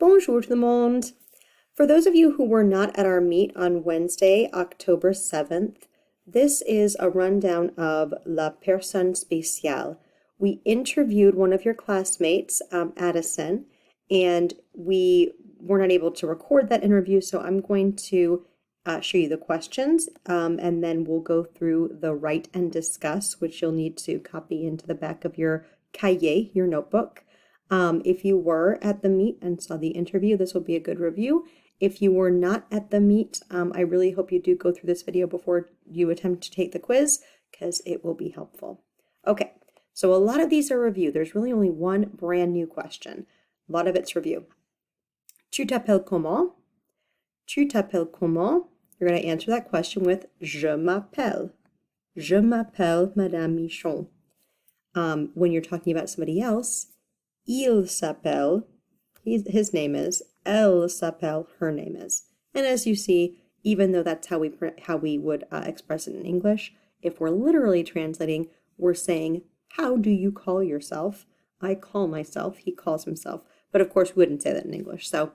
Bonjour tout le monde. For those of you who were not at our meet on Wednesday, October 7th, this is a rundown of La Personne Speciale. We interviewed one of your classmates, Addison, and we were not able to record that interview, so I'm going to show you the questions, and then we'll go through the write and discuss, which you'll need to copy into the back of your cahier, your notebook. If you were at the meet and saw the interview, this will be a good review. If you were not at the meet, I really hope you do go through this video before you attempt to take the quiz, because it will be helpful. Okay, so a lot of these are review. There's really only one brand new question. A lot of it's review. Tu t'appelles comment? Tu t'appelles comment? You're going to answer that question with Je m'appelle. Je m'appelle Madame Michon. When you're talking about somebody else, il s'appelle, his name is, elle s'appelle, her name is. And as you see, even though that's how we would express it in English, if we're literally translating, we're saying, how do you call yourself? I call myself, he calls himself. But of course, we wouldn't say that in English. So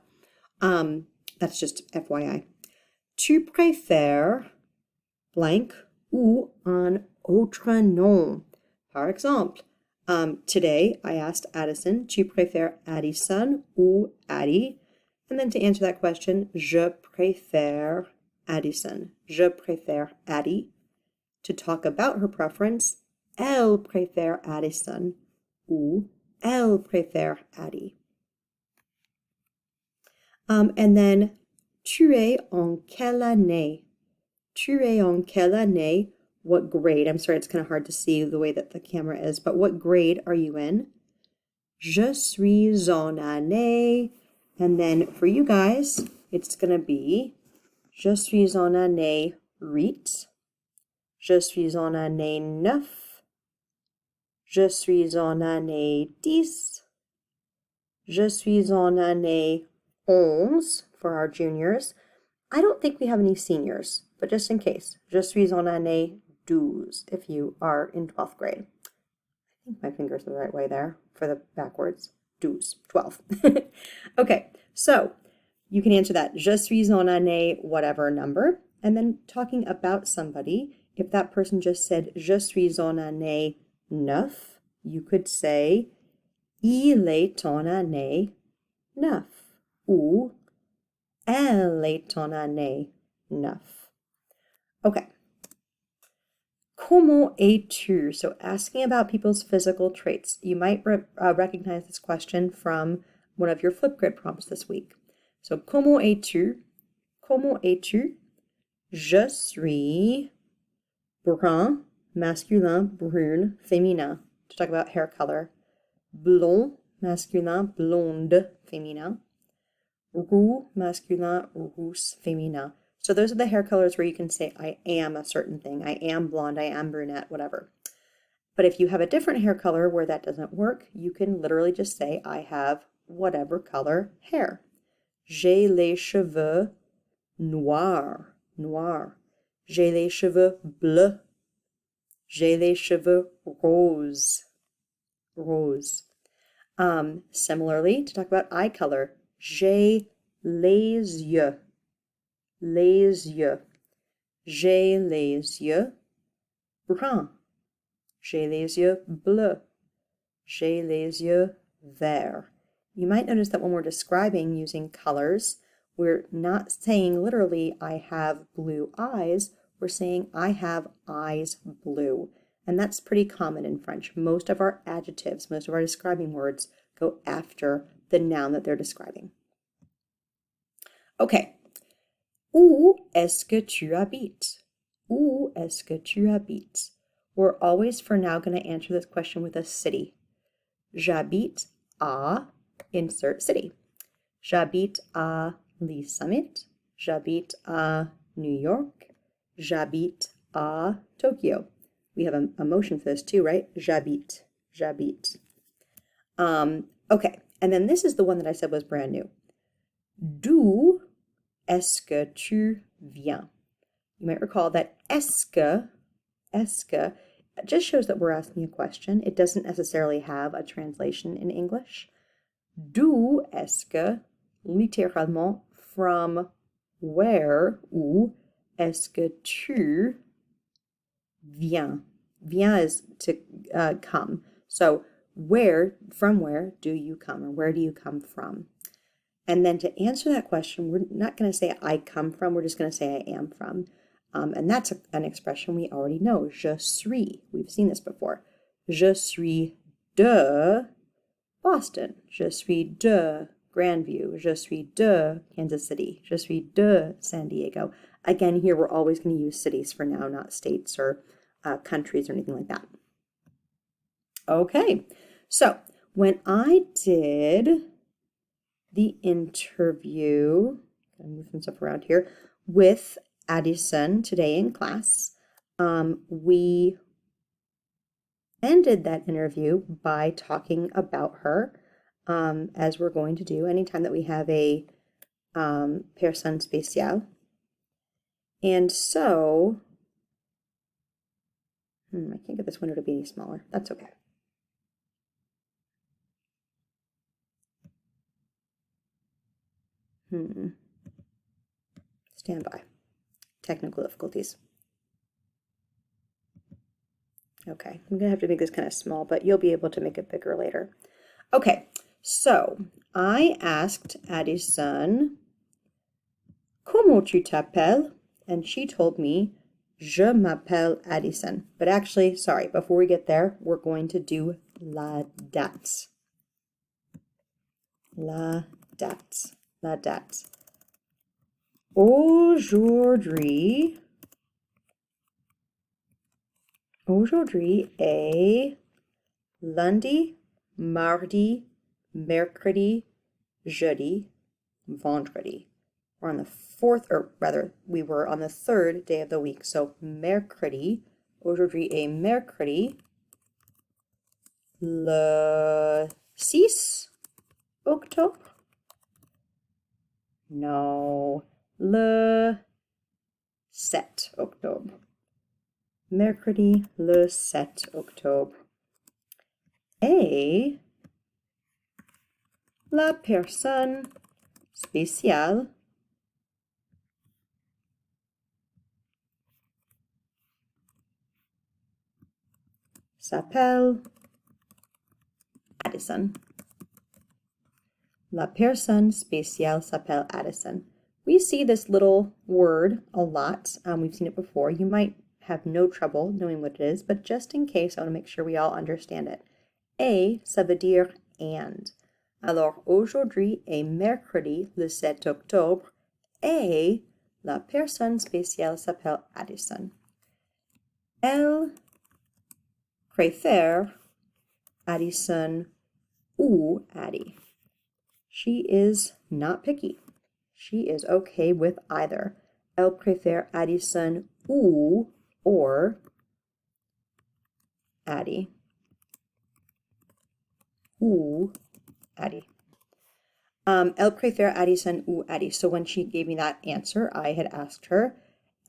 that's just FYI. Tu préfères blank ou un autre nom? Par exemple, today I asked Addison, tu préfères Addison ou Addie? And then to answer that question, je préfère Addison. Je préfère Addie. To talk about her preference, elle préfère Addison ou elle préfère Addie. And then, tu es en quelle année? Tu es en quelle année? What grade? I'm sorry, it's kind of hard to see the way that the camera is, but what grade are you in? Je suis en année. And then for you guys, it's going to be Je suis en année 8. Je suis en année 9. Je suis en année 10. Je suis en année 11 for our juniors. I don't think we have any seniors, but just in case, je suis en année 12 if you are in 12th grade. I think my fingers are the right way there for the backwards. 12. Okay, so you can answer that. Je suis en année whatever number. And then talking about somebody, if that person just said je suis en année 9, you could say il est en année 9 ou elle est en année 9. Okay. Comment es-tu? So asking about people's physical traits. You might recognize this question from one of your Flipgrid prompts this week. So comment es-tu? Comment es-tu? Je suis brun, masculin, brune, féminin. To talk about hair color. Blond, masculin, blonde, féminin. Roux, masculin, rousse, féminin. So those are the hair colors where you can say, I am a certain thing. I am blonde, I am brunette, whatever. But if you have a different hair color where that doesn't work, you can literally just say, I have whatever color hair. J'ai les cheveux noirs, noir. J'ai les cheveux bleus. J'ai les cheveux roses, rose. Similarly, to talk about eye color, j'ai les yeux. Les yeux. J'ai les yeux bruns. J'ai les yeux bleus. J'ai les yeux verts. You might notice that when we're describing using colors, we're not saying literally, I have blue eyes. We're saying, I have eyes blue. And that's pretty common in French. Most of our adjectives, most of our describing words go after the noun that they're describing. Okay. Où est-ce que tu habites? Où est-ce que tu habites? We're always, for now, going to answer this question with a city. J'habite à, insert city. J'habite à Les Summit. J'habite à New York. J'habite à Tokyo. We have a motion for this too, right? J'habite. J'habite. Okay, and then this is the one that I said was brand new. D'où est-ce que tu viens? You might recall that est-ce que just shows that we're asking a question. It doesn't necessarily have a translation in English. D'où est-ce que littéralement from where, où est-ce que tu viens? Viens is to come. So from where do you come, or where do you come from? And then to answer that question, we're not going to say I come from, we're just going to say I am from. And that's an expression we already know, je suis. We've seen this before. Je suis de Boston. Je suis de Grandview. Je suis de Kansas City. Je suis de San Diego. Again, here we're always going to use cities for now, not states or countries or anything like that. Okay, so when I did the interview, I'm gonna move some stuff around here, with Addison today in class, we ended that interview by talking about her, as we're going to do anytime that we have a Personne Speciale. And so, I can't get this window to be any smaller. That's okay. Stand by. Technical difficulties. Okay, I'm gonna have to make this kind of small, but you'll be able to make it bigger later. Okay, so I asked Addison, comment tu t'appelles? And she told me, je m'appelle Addison. But actually, sorry, before we get there, we're going to do la date. La date. La date. Aujourd'hui est lundi, mardi, mercredi, jeudi, vendredi. We're on the fourth, or rather, we were on the third day of the week. So mercredi, aujourd'hui est mercredi, le 6 octobre. No, le 7 octobre. Mercredi, le 7 octobre. Et la personne spéciale s'appelle Addison. La personne spéciale s'appelle Addison. We see this little word a lot. We've seen it before. You might have no trouble knowing what it is, but just in case, I want to make sure we all understand it. Et, ça veut dire and. Alors, aujourd'hui est mercredi, le 7 octobre, et la personne spéciale s'appelle Addison. Elle préfère Addison ou Addie. She is not picky. She is okay with either. Elle préfère Addison ou or Addie. Ou Addie. Elle préfère Addison ou Addie. So when she gave me that answer, I had asked her,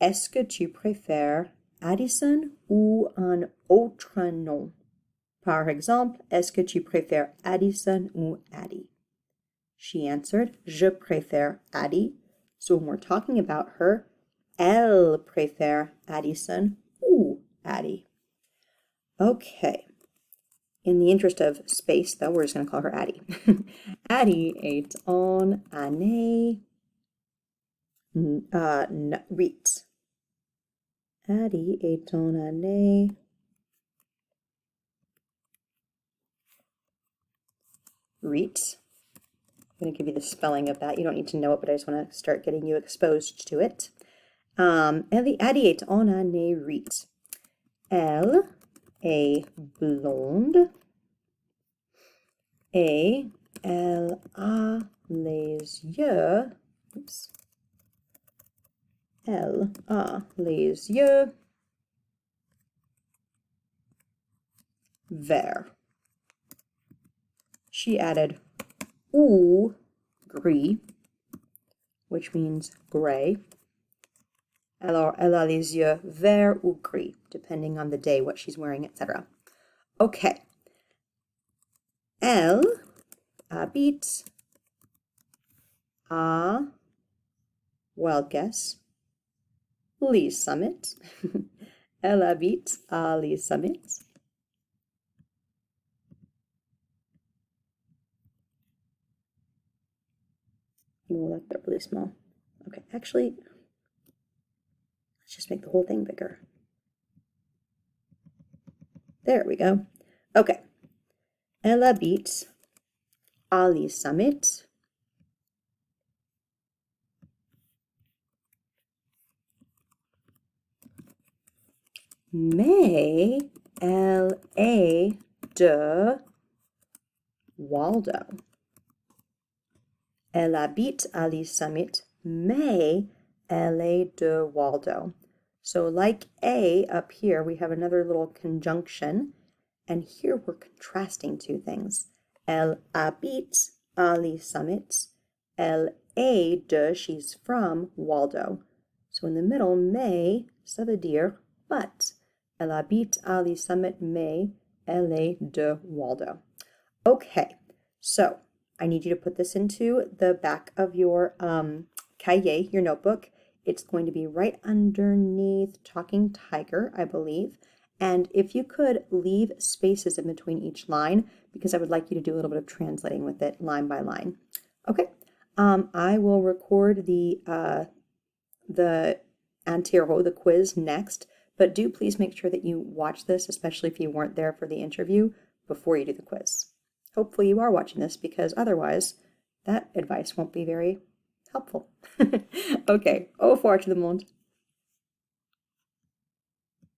est-ce que tu préfères Addison ou un autre nom? Par exemple, est-ce que tu préfères Addison ou Addie? She answered, je préfère Addie. So when we're talking about her, elle préfère Addison ou Addie. Okay. In the interest of space, though, we're just going to call her Addie. Addie est en année 8. Addie est en année 8. I'm going to give you the spelling of that. You don't need to know it, but I just want to start getting you exposed to it. Addie est en année 8. Elle est blonde et elle a les yeux. Oops. Elle a les yeux verts. She added ou gris, which means gray. Alors, elle a les yeux verts ou gris, depending on the day, what she's wearing, etc. Okay. Elle habite à, wild guess, les summits. Elle habite à les summits. We'll let that really small. Okay, actually, let's just make the whole thing bigger. There we go. Okay. Elle habite à les summits. Mais elle est de Waldo. Elle habite à les summits, mais elle est de Waldo. So like A up here, we have another little conjunction, and here we're contrasting two things. Elle habite à les summits. Elle est de, she's from Waldo. So in the middle, mais, ça veut dire but. Elle habite à les summits, mais elle est de Waldo. Okay, so I need you to put this into the back of your cahier, your notebook. It's going to be right underneath Talking Tiger, I believe. And if you could leave spaces in between each line, because I would like you to do a little bit of translating with it line by line. Okay, I will record the Antero, the quiz next, but do please make sure that you watch this, especially if you weren't there for the interview, before you do the quiz. Hopefully you are watching this, because otherwise that advice won't be very helpful. Okay, au revoir tout le monde.